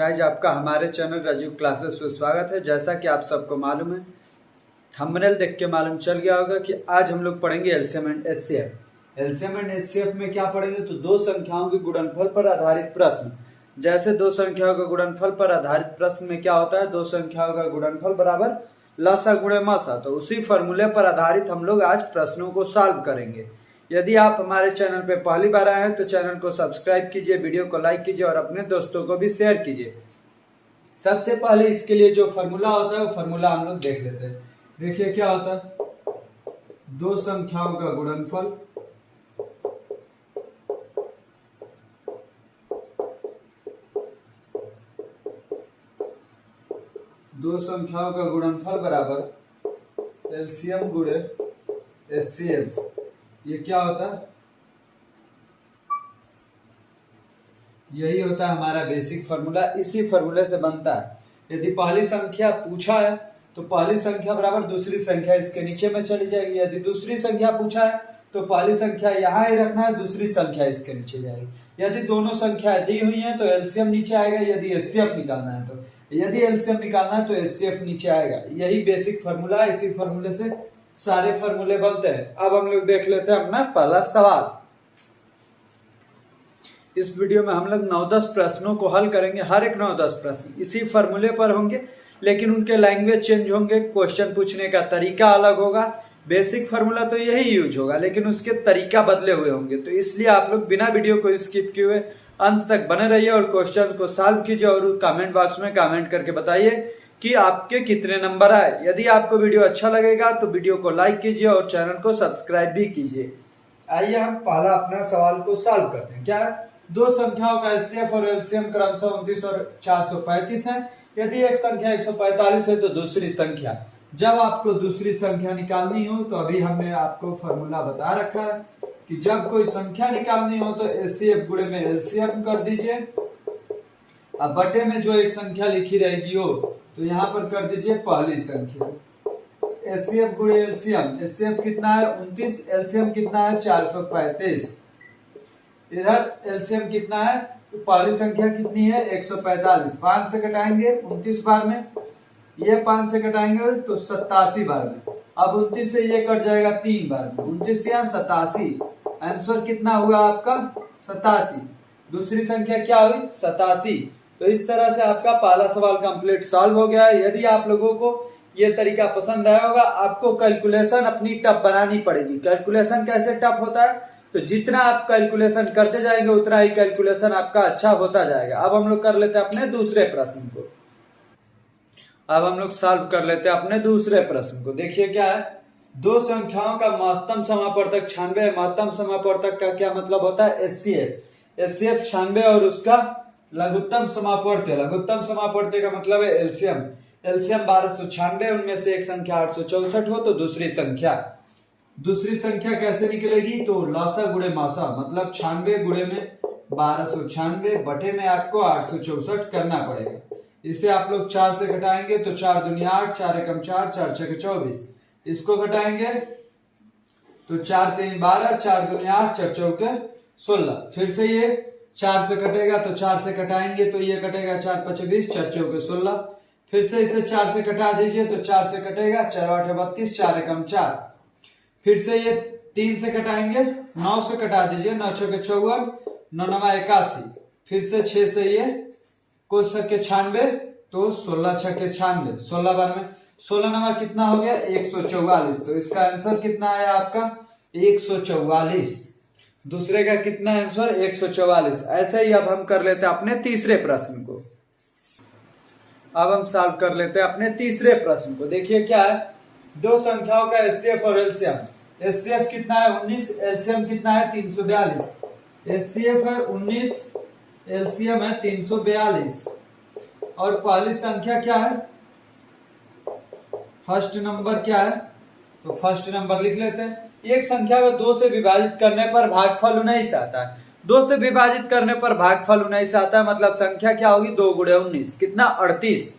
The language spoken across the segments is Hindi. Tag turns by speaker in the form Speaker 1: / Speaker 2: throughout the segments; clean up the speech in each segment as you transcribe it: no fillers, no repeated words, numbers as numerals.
Speaker 1: गाइज आपका हमारे चैनल राजीव क्लासेस में स्वागत है। जैसा कि आप सबको मालूम है, थंबनेल देख के मालूम चल गया होगा कि आज हम लोग पढ़ेंगे LCM and HCF. LCM and HCF में क्या पढ़ेंगे तो दो संख्याओं के गुणनफल पर आधारित प्रश्न। जैसे दो संख्याओं का गुणनफल पर आधारित प्रश्न में क्या होता है, दो संख्याओं का गुणनफल बराबर लसा गुणे मसा, तो उसी फॉर्मूले पर आधारित हम लोग आज प्रश्नों को सॉल्व करेंगे। यदि आप हमारे चैनल पे पहली बार आए हैं तो चैनल को सब्सक्राइब कीजिए, वीडियो को लाइक कीजिए और अपने दोस्तों को भी शेयर कीजिए। सबसे पहले इसके लिए जो फॉर्मूला होता है वो फॉर्मूला हम लोग देख लेते हैं। देखिए क्या होता है, दो संख्याओं का गुणनफल बराबर एलसीएम गुणे एचसीएफ। ये क्या होता है, यही होता है हमारा बेसिक फार्मूला। इसी फार्मूले से बनता है। यदि पहली संख्या पूछा है तो पहली संख्या बराबर दूसरी संख्या इसके नीचे में चली जाएगी। यदि दूसरी संख्या पूछा है तो पहली संख्या यहाँ ही रखना है, दूसरी संख्या इसके नीचे जाएगी। यदि दोनों संख्याएं दी हुई हैं तो एलसीएम नीचे आएगा, यदि एचसीएफ निकालना है तो यदि एलसीएम निकालना है तो एचसीएफ नीचे आएगा। यही बेसिक फार्मूला है, इसी फार्मूले से सारे फार्मूले बनते हैं। अब हम लोग देख लेते हैं अपना पहला सवाल। इस वीडियो में हम लोग 9-10 प्रश्नों को हल करेंगे। हर एक 9-10 प्रश्न इसी फार्मूले पर होंगे, लेकिन उनके लैंग्वेज चेंज होंगे, क्वेश्चन पूछने का तरीका अलग होगा। बेसिक फार्मूला तो यही यूज होगा, लेकिन उसके तरीका बदले हुए होंगे। तो इसलिए आप लोग बिना वीडियो को स्किप किए हुए अंत तक बने रहिए और क्वेश्चन को सॉल्व कीजिए और कमेंट बॉक्स में कमेंट करके बताइए कि आपके कितने नंबर आए। यदि आपको वीडियो अच्छा लगेगा तो वीडियो को लाइक कीजिए और चैनल को सब्सक्राइब भी कीजिए। आइए हम पहला अपना सवाल को सॉल्व करते हैं। क्या है, दो संख्याओं का एचसीएफ और एलसीएम क्रमशः 29 और 435 है। यदि एक संख्या 145 है तो दूसरी संख्या, जब आपको दूसरी संख्या निकालनी हो तो अभी हमने आपको फॉर्मूला बता रखा है कि जब कोई संख्या निकालनी हो तो एचसीएफ गुणे में एलसीएम कर दीजिए। अब बटे में जो एक संख्या लिखी रहेगी हो तो यहाँ पर कर दीजिए पहली संख्या। एचसीएफ गुणे एलसीएम, एचसीएफ कितना है 29, एलसीएम कितना है 435। इधर एलसीएम कितना है, पहली संख्या कितनी है 145। 5 से घटाएंगे 29 बार में, ये 5 से घटाएंगे तो 87 बार में। अब 29 से ये कट जाएगा 3 बार में, 29 यहाँ 87। आंसर कितना हुआ आपका 87। दूसरी संख्या क्या हुई 87। तो इस तरह से आपका पहला सवाल कंप्लीट सॉल्व हो गया है। यदि आप लोगों को ये तरीका पसंद आया होगा, आपको कैलकुलेशन अपनी टफ बनानी पड़ेगी। कैलकुलेशन कैसे टफ होता है, तो जितना आप कैलकुलेशन करते जाएंगे उतना ही कैलकुलेशन आपका अच्छा होता जाएगा। अब हम लोग कर लेते हैं अपने दूसरे प्रश्न को। अब हम लोग सॉल्व कर लेते हैं अपने दूसरे प्रश्न को। देखिए क्या है, दो संख्याओं का महत्तम समापवर्तक 96 है। महत्तम समापवर्तक का क्या मतलब होता है, एचसीएफ। एचसीएफ 96 और उसका लघुत्तम समापवर्त्य, लघुत्तम समापवर्त्य का मतलब है एलसीएम। एलसीएम 1296, उनमें से एक संख्या 864 हो तो दूसरी संख्या कैसे निकलेगी, तो लसा गुणे मासा, मतलब 96 गुणे में 1296 बटे में आपको 864 करना पड़ेगा। इसे आप लोग 4 से घटाएंगे तो 4 दूनी 8, 4 एकम 4, 4 छके 24। इसको घटाएंगे तो 4 3 12, 4 दूनी 8, 4 चौके 16। फिर से ये 4 से कटेगा तो 4 से कटाएंगे तो ये कटेगा 4 5 20, 4 चौके 16। फिर से इसे 4 से कटा दीजिए तो 4 से कटेगा 4 8 32, 4 एकम 4। फिर से ये 3 से कटाएंगे, 9 से कटा दीजिए, 9 छके 54, 9 9 81। फिर से 6 से ये कुछ छके 96 तो 16 छके 96, 16 बार में 16 9 कितना हो गया 144। तो इसका आंसर कितना आया आपका 144। दूसरे का कितना आंसर 144। ऐसे ही अब हम कर लेते हैं अपने तीसरे प्रश्न को। अब हम सॉल्व कर लेते हैं अपने तीसरे प्रश्न को। देखिए क्या है, दो संख्याओं का एचसीएफ और एलसीएम। एचसीएफ कितना है 19, एलसीएम कितना है 342। एचसीएफ है 19, एलसीएम है 342। और पहली संख्या क्या है, फर्स्ट नंबर क्या है, तो फर्स्ट नंबर लिख लेते हैं। एक संख्या को 2 से विभाजित करने पर भागफल 19 आता है। 2 से विभाजित करने पर भागफल 19 आता है, मतलब संख्या क्या होगी 2 गुणे 19, कितना 38।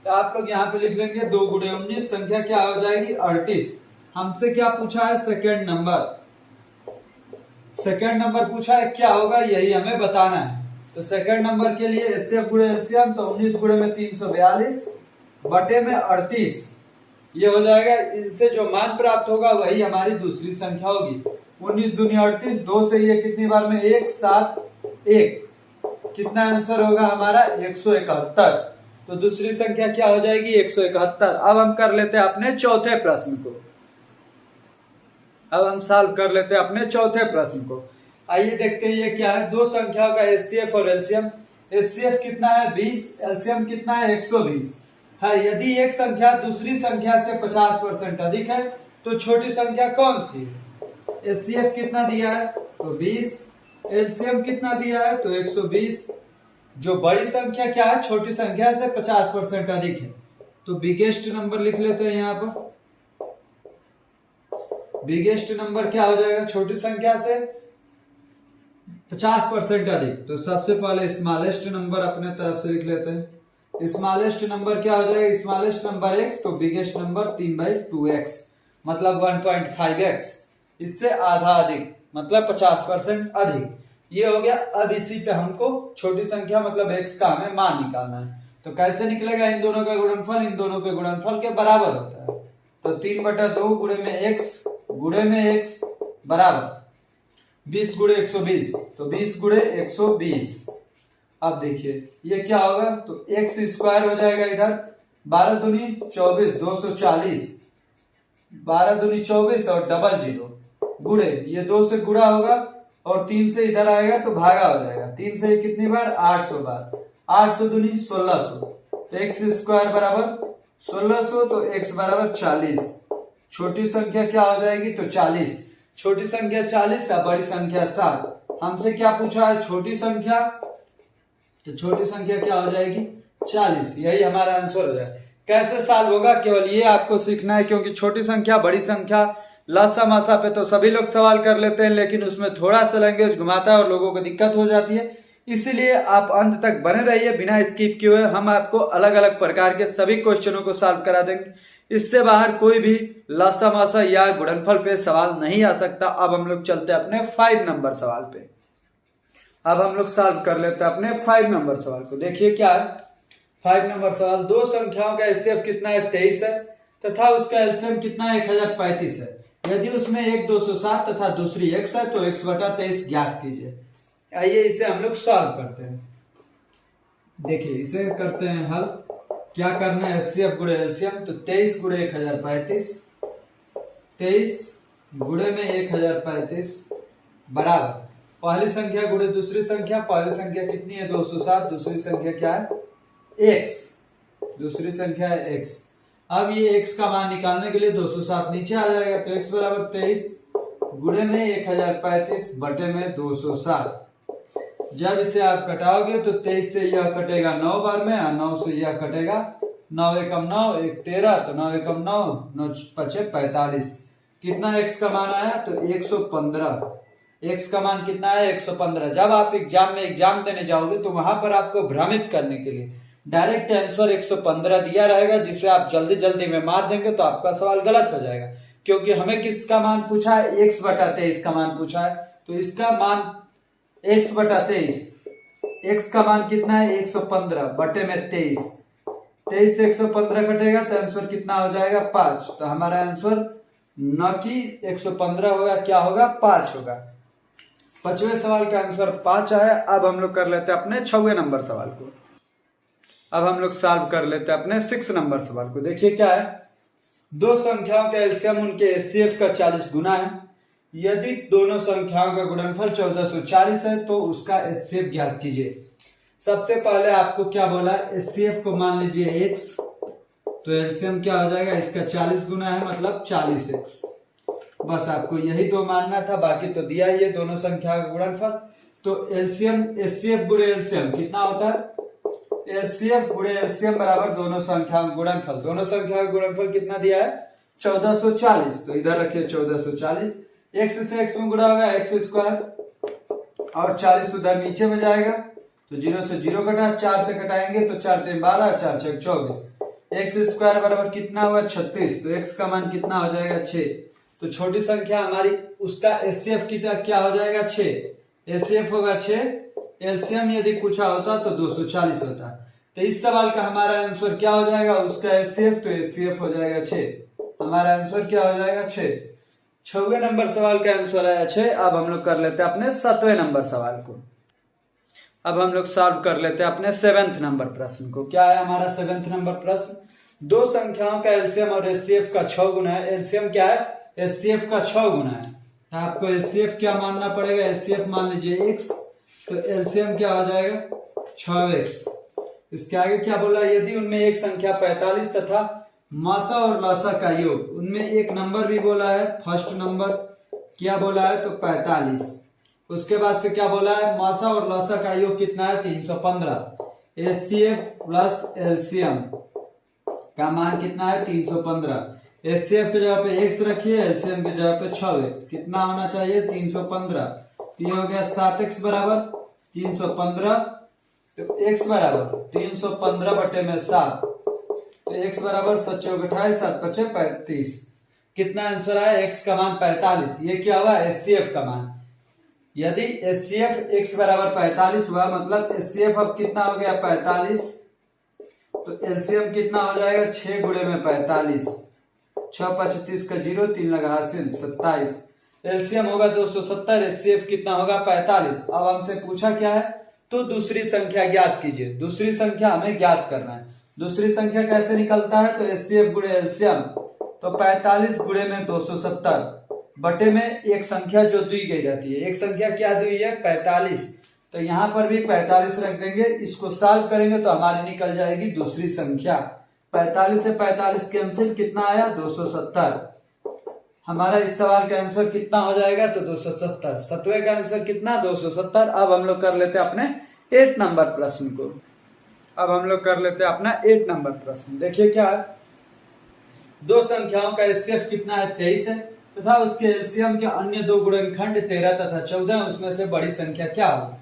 Speaker 1: तो आप लोग यहाँ पे लिख लेंगे 2 गुणे 19, संख्या क्या हो जाएगी 38। हमसे क्या पूछा है, सेकेंड नंबर पूछा है, क्या होगा यही हमें बताना है। तो तो सेकंड नंबर के लिए एचसीएफ गुणे एलसीएम, तो 19 गुणे में 342 बटे में 38 ये हो जाएगा। इनसे जो मान प्राप्त होगा वही हमारी दूसरी संख्या होगी। 19 दूनी 38, 2 से ये कितनी बार में 1 7 1, कितना आंसर होगा हमारा 171। तो दूसरी संख्या क्या हो जाएगी 171। अब हम कर लेते हैं अपने चौथे प्रश्न को। अब हम सॉल्व कर लेते हैं अपने चौथे प्रश्न को। आइए देखते हैं ये क्या है। दो संख्याओं का एचसीएफ और एलसीएम। एचसीएफ कितना है 20, एलसीएम कितना है 120 है। यदि एक संख्या दूसरी संख्या से 50% अधिक है तो छोटी संख्या कौन सी है। एचसीएफ कितना दिया है तो 20, एलसीएम कितना दिया है तो 120। जो बड़ी संख्या क्या है छोटी संख्या से 50% अधिक है, तो बिगेस्ट नंबर लिख लेते हैं यहाँ पर। बिगेस्ट नंबर क्या हो जाएगा छोटी संख्या से 50% अधिक, तो सबसे पहले स्मॉलेस्ट नंबर अपने तरफ से लिख लेते हैं। स्मॉलेस्ट नंबर क्या हो जाएगा स्मॉलेस्ट नंबर x, तो बिगेस्ट नंबर 3/2x मतलब 1.5x, इससे आधा अधिक मतलब 50% अधिक। ये हो गया। अब इसी पे हमको छोटी संख्या मतलब x का हमें मान निकालना है। तो कैसे निकलेगा, इन दोनों का गुणनफल इन दोनों के गुणनफल के बराबर होता है। तो 3/2 गुणे में x गुणे में x बराबर 20 गुणे 120, तो 20 गुणे 120। अब देखिए ये क्या होगा, तो x स्क्वायर हो जाएगा इधर 12 दूनी 24 240, 12 दूनी 24 और डबल 0 गुणे ये 2 से गुणा होगा और 3 से इधर आएगा तो भागा हो जाएगा। 3 से कितनी बार 800 बार, 800 दूनी 1600, तो x स्क्वायर बराबर 1600, तो x बराबर 40। छोटी संख्या क्या हो जाएगी तो 40। छोटी संख्या 40 है, बड़ी संख्या 7। हमसे क्या पूछा है छोटी संख्या, तो छोटी संख्या क्या हो जाएगी 40। यही हमारा आंसर हो जाएगा। कैसे सॉल्व होगा केवल ये आपको सीखना है, क्योंकि छोटी संख्या बड़ी संख्या लासा मासा पे तो सभी लोग सवाल कर लेते हैं, लेकिन उसमें थोड़ा सा लैंग्वेज घुमाता है और लोगों को दिक्कत हो जाती है। इसलिए आप अंत तक बने रहिए बिना स्किप किए हुए। हम आपको अलग अलग प्रकार के सभी क्वेश्चनों को सॉल्व करा देंगे। इससे बाहर कोई भी लासा मासा या गुणनफल पे सवाल नहीं आ सकता। अब हम लोग चलते हैं अपने 5 नंबर सवाल पे। अब हम लोग सॉल्व कर लेते हैं अपने 5 नंबर सवाल को। देखिए क्या है 5 नंबर सवाल। दो संख्याओं का एचसीएफ कितना है 23 है तथा उसका एलसीएम कितना है 1035 है। यदि उसमें एक 207 तथा दूसरी x है तो x/23 ज्ञात कीजिए। आइए इसे हम लोग सॉल्व करते हैं। देखिए इसे करते हैं हल। क्या करना है एचसीएफ गुणे एलसीएम, तो 23 गुणे 1035, 23 गुणे में 1035 बराबर पहली संख्या गुणे दूसरी संख्या। पहली संख्या कितनी है 207, दूसरी संख्या क्या है x, दूसरी संख्या है x। अब ये x का मान निकालने के लिए 207 नीचे आ जाएगा, तो x बराबर 23 गुणे में 1035 बटे में 207। जब इसे आप कटाओगे तो 23 से यह कटेगा 9 बार में और 9 से यह कटेगा 9 एकम 9 1 13, तो 9 एकम 9 9 5 45। कितना x का मान आया तो 115। x का मान कितना है 115। जब आप एग्जाम में एग्जाम देने जाओगे तो वहां पर आपको भ्रमित करने के लिए डायरेक्ट आंसर 115 दिया रहेगा, जिसे आप जल्दी जल्दी में मार देंगे तो आपका सवाल गलत हो जाएगा। क्योंकि हमें किसका मान पूछा है x/23 का मान पूछा है, तो इसका मान x/23, x का मान कितना है 115 बटे में 23। 23 से 115 कटेगा तो आंसर कितना हो जाएगा 5। तो हमारा आंसर न कि 115 होगा, क्या होगा 5 होगा। 5वें सवाल का आंसर 5 आया। अब हम लोग कर लेते हैं अपने 6वें नंबर सवाल को। अब हम लोग सॉल्व कर लेते हैं अपने 6 नंबर सवाल को। देखिए क्या है, दो संख्याओं का एलसीएम उनके एचसीएफ का 40 गुना है। यदि दोनों संख्याओं का गुणनफल 1440 है तो उसका एचसीएफ ज्ञात कीजिए। सबसे पहले आपको क्या बोला, एचसीएफ को मान लीजिए x, तो एलसीएम क्या हो जाएगा इसका 40 गुना है मतलब 40x। बस आपको यही दो मानना था, बाकी तो दिया ही है दोनों संख्या का गुणनफल। तो एलसीएम एचसीएफ गुणे एलसीएम कितना होता है, एचसीएफ गुणे एलसीएम बराबर दोनों संख्या का गुणनफल। दोनों संख्या का गुणनफल कितना दिया है 1440, तो इधर रखिए 1440। x से x में गुणा होगा x स्क्वायर और 40 उधर नीचे में जाएगा, तो 0 से 0 कटा, 4 से कटाएंगे तो 4 3 12, 4 6 24। x स्क्वायर बराबर कितना हुआ 36, तो x का मान कितना हो जाएगा 6। तो छोटी संख्या हमारी उसका एचसीएफ कितना क्या हो जाएगा 6, एचसीएफ होगा 6 एलसीएम यदि पूछा होता तो 240 होता। तो इस सवाल का हमारा आंसर क्या हो जाएगा, उसका एचसीएफ, तो एचसीएफ हो जाएगा 6। हमारा आंसर क्या हो जाएगा 6। 6वें नंबर सवाल का आंसर आया 6। अब हम लोग कर लेते हैं अपने 7वें नंबर सवाल को। अब हम लोग सॉल्व कर लेते हैं अपने 7वें नंबर प्रश्न को। क्या है हमारा 7वें नंबर प्रश्न, दो संख्याओं का एलसीएम और एचसीएफ का 6 गुना है। एलसीएम क्या है, एचसीएफ का 6 गुना है। तो आपको एचसीएफ क्या मानना पड़ेगा, एचसीएफ मान लीजिए x, तो एलसीएम क्या हो जाएगा 6x। इसके आगे क्या बोला, यदि उनमें एक संख्या 45 तथा मासा और लासा का योग, उनमें एक नंबर भी बोला है, फर्स्ट नंबर क्या बोला है तो 45। उसके बाद से क्या बोला है, मासा और लासा का योग कितना है 315। एचसीएफ प्लस एलसीएम का मान कितना है 315। एचसीएफ की जगह पे x रखिए, एलसीएम की जगह पे 6x, कितना होना चाहिए 315। तो ये हो गया 7x बराबर 315। तो x बराबर 315 बटे में 7, तो x बराबर 7 चौक 28, 7 पचे 35। कितना आंसर आया, x का मान 45। ये क्या हुआ, एचसीएफ का मान। यदि एचसीएफ x बराबर 45 हुआ, मतलब एचसीएफ अब कितना हो गया 45, तो एलसीएम कितना हो जाएगा 6 गुणे में 45, 6 35 का 0, 3 लगा हासिल 27। एलसीएम होगा 270, एचसीएफ कितना होगा 45। अब हमसे पूछा क्या है, तो दूसरी संख्या ज्ञात कीजिए। दूसरी संख्या हमें ज्ञात करना है। दूसरी संख्या कैसे निकलता है, तो एचसीएफ गुणे एलसीएम, तो 45 गुणे में 270 बटे में एक संख्या जो दी गई रहती है। एक संख्या क्या दी है 45, तो यहां पर भी 45 रख देंगे। इसको सॉल्व करेंगे तो हमारी निकल जाएगी दूसरी संख्या। 45 से 45 कैंसिल, कितना आया 270। हमारा इस सवाल का आंसर कितना हो जाएगा तो 270। 7वें का आंसर कितना 270। अब हम लोग कर लेते हैं अपने 8 नंबर प्रश्न को। अब हम लोग कर लेते हैं अपना 8 नंबर प्रश्न। देखिए क्या है, दो संख्याओं का एचसीएफ कितना है 23 है, तथा उसके एलसीएम के अन्य दो गुणनखंड 13 तथा 14, उसमें से बड़ी संख्या क्या होगी।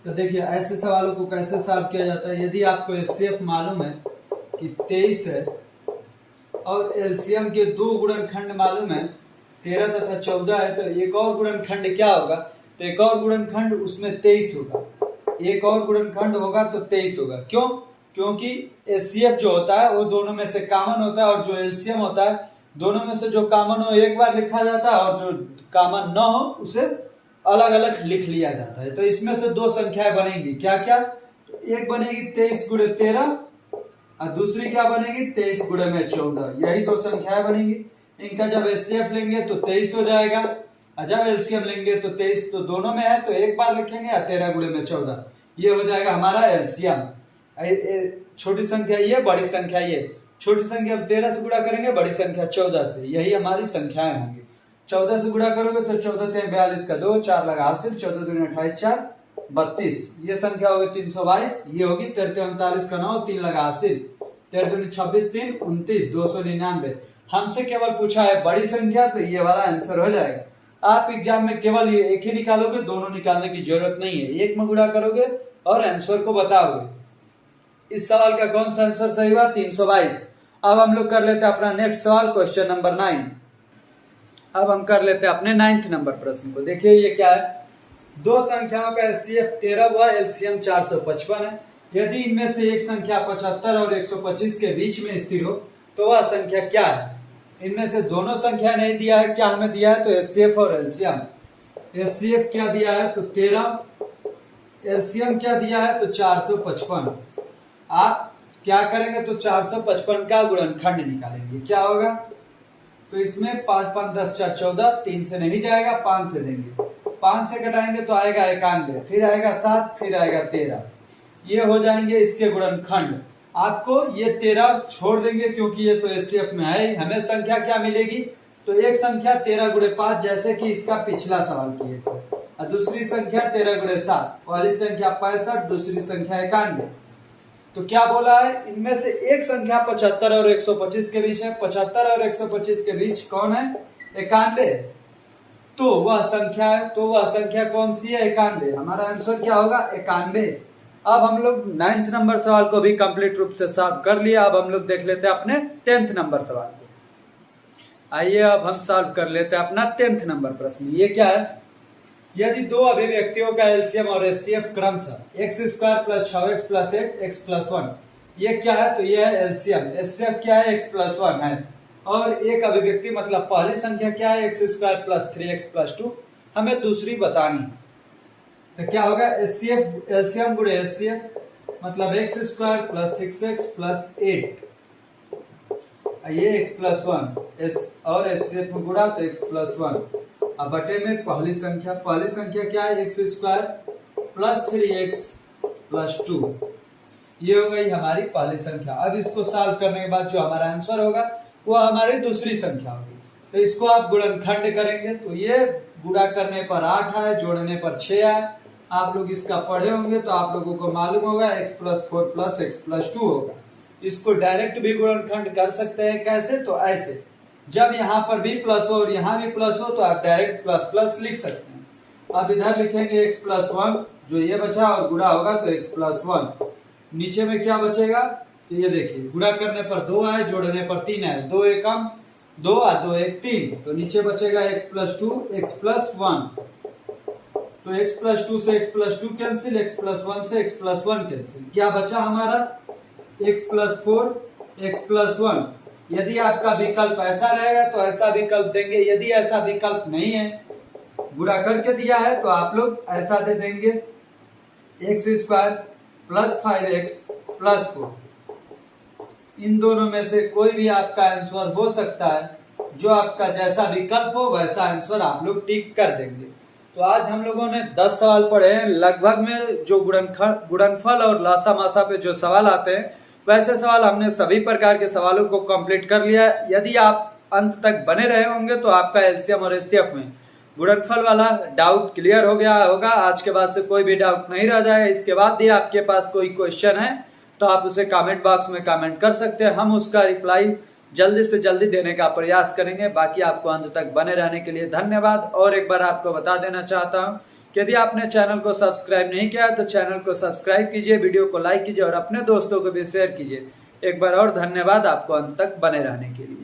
Speaker 1: तो देखिए ऐसे सवालों को कैसे सॉल्व किया जाता है। यदि आपको एचसीएफ मालूम है कि 23 है और एलसीएम के दो गुणनखंड मालूम है 13 तथा 14 है, तो एक और गुणनखंड क्या होगा, तो एक और गुणनखंड उसमें 23 होगा। एक और गुणनखंड होगा तो 23 होगा। क्यों, क्योंकि एचसीएफ जो होता है वो दोनों में से कॉमन होता है, और जो एलसीएम होता है दोनों में से जो कॉमन हो एक बार लिखा जाता है, और जो कॉमन न हो उसे अलग अलग लिख लिया जाता है। तो इसमें से दो संख्याएं बनेंगी, क्या क्या, तो एक बनेगी 23 गुणे 13 और दूसरी क्या बनेगी 23 गुणे में 14। यही दो संख्याएं बनेंगी। इनका जब एचसीएफ लेंगे तो 23 हो जाएगा, और जब एलसीएम लेंगे तो 23 तो दोनों में है, तो एक बार लिखेंगे, 13 गुणे में 14। ये हो जाएगा हमारा एलसीएम। छोटी संख्या ये, बड़ी संख्या ये। छोटी संख्या 13 से गुणा करेंगे, बड़ी संख्या 14 से। यही हमारी संख्याएं होंगी। 14 से गुणा करोगे तो 14 3 42 का 2, 4 लगा हासिल, 14 दूनी 28, 4 32। ये संख्या होगी 322। ये होगी 13 39 का 9, 3 लगा हासिल, 13 दूनी 26, 3 29, 299। हमसे केवल पूछा है बड़ी संख्या, तो ये वाला आंसर हो जाएगा। आप एग्जाम में केवल ये एक ही निकालोगे, दोनों निकालने की जरूरत नहीं है। एक में गुणा करोगे और आंसर को बताओगे। इस सवाल का कौन सा आंसर सही हुआ 322। अब हम लोग कर लेते हैं अपना नेक्स्ट सवाल, क्वेश्चन नंबर 9। अब हम कर लेते हैं अपने 9th नंबर प्रश्न को। देखिए ये क्या है, दो संख्याओं का एचसीएफ 13 हुआ, एलसीएम 455 है। यदि इनमें से एक संख्या 75 और 125 के बीच में स्थिर हो, तो वह संख्या क्या है। इनमें से दोनों संख्या नहीं दिया है, क्या हमें दिया है तो एचसीएफ और एलसीएम। एचसीएफ क्या दिया है तो 13, एलसीएम क्या दिया है तो 455। आप क्या करेंगे तो 455 का गुणनखंड निकालेंगे, क्या होगा, तो इसमें 5 5 10 4 14, 3 से नहीं जाएगा, 5 से देंगे, 5 से घटाएंगे तो आएगा 91, फिर आएगा 7, फिर आएगा 13। ये हो जाएंगे इसके गुणनखंड। आपको ये 13 छोड़ देंगे क्योंकि ये तो एचसीएफ में है। हमें संख्या क्या मिलेगी, तो एक संख्या 13 गुणे 5, जैसे कि इसका पिछला सवाल किए थे, और दूसरी संख्या 13 गुणे 7, पहली संख्या 65, दूसरी संख्या 91। तो क्या बोला है, इनमें से एक संख्या 75 और 125 के बीच है। 75 और 125 के बीच कौन है 91, तो वह संख्या है। तो वह संख्या कौन सी है 91। हमारा आंसर क्या होगा 91। अब हम लोग 9th नंबर सवाल को भी कंप्लीट रूप से सॉल्व कर लिया। अब हम लोग देख लेते हैं अपने 10th नंबर सवाल को। आइए अब हम सॉल्व कर लेते हैं अपना 10th नंबर प्रश्न। ये क्या है, यदि दो अभिव्यक्तियों का एलसीएम और एचसीएफ क्रमशः x² + 6x + 8 x + 1, ये क्या है? तो ये है एलसीएम। एचसीएफ क्या है? x + 1 है। और एक अभिव्यक्ति मतलब पहली संख्या क्या है? x² + 3x + 2, हमें दूसरी बतानी है। तो क्या होगा? एचसीएफ एलसीएम गुणे एचसीएफ मतलब x² + 6x + 8, ये x + 1 और एचसीएफ में गुणा तो x + 1। अब बटे में पहली संख्या क्या है? x² + 3x + 2, ये हो गई हमारी पहली संख्या। अब इसको सॉल्व करने के बाद जो हमारा आंसर होगा वो हमारी दूसरी संख्या होगी। तो इसको आप गुणनखंड करेंगे तो ये गुणा करने पर 8 आए, जोड़ने पर 6 आए। आप लोग इसका पढ़े होंगे तो आप लोगों को मालूम होगा x + 4 + x + 2 होगा। इसको डायरेक्ट भी गुणनखंड कर सकते हैं। कैसे? तो ऐसे, जब यहाँ पर भी प्लस हो और यहाँ भी प्लस हो तो आप डायरेक्ट प्लस प्लस लिख सकते हैं। अब इधर लिखेंगे x + 1, जो ये बचा और गुणा होगा तो x + 1। नीचे में क्या बचेगा? तो ये देखिए, गुणा करने पर 2 आए, जोड़ने पर 3 आए, 2 एकम 2 और 2 एक 3, तो नीचे बचेगा x + 2 x + 1। तो x + 2 से x + 2 कैंसिल, x + 1 से x + 1 कैंसिल। क्या बचा हमारा? x + 4 x + 1। यदि आपका विकल्प ऐसा रहेगा तो ऐसा विकल्प देंगे, यदि ऐसा विकल्प नहीं है, गुणा करके दिया है तो आप लोग ऐसा दे देंगे x² + 5x + 4। इन दोनों में से कोई भी आपका आंसर हो सकता है। जो आपका जैसा विकल्प हो वैसा आंसर आप लोग टिक कर देंगे। तो आज हम लोगों ने 10 सवाल पढ़े हैं। लगभग में जो गुणनफल और लासा मासा पे जो सवाल आते हैं वैसे सवाल हमने सभी प्रकार के सवालों को कंप्लीट कर लिया। यदि आप अंत तक बने रहे होंगे तो आपका एलसीएम और एचसीएफ में गुणनफल वाला डाउट क्लियर हो गया होगा। आज के बाद से कोई भी डाउट नहीं रह जाएगा। इसके बाद भी आपके पास कोई क्वेश्चन है तो आप उसे कमेंट बॉक्स में कमेंट कर सकते हैं। हम उसका रिप्लाई जल्दी से जल्दी देने का प्रयास करेंगे। बाकी आपको अंत तक बने रहने के लिए धन्यवाद। और एक बार आपको बता देना चाहता हूँ कि यदि आपने चैनल को सब्सक्राइब नहीं किया तो चैनल को सब्सक्राइब कीजिए, वीडियो को लाइक कीजिए और अपने दोस्तों को भी शेयर कीजिए। एक बार और धन्यवाद आपको अंत तक बने रहने के लिए।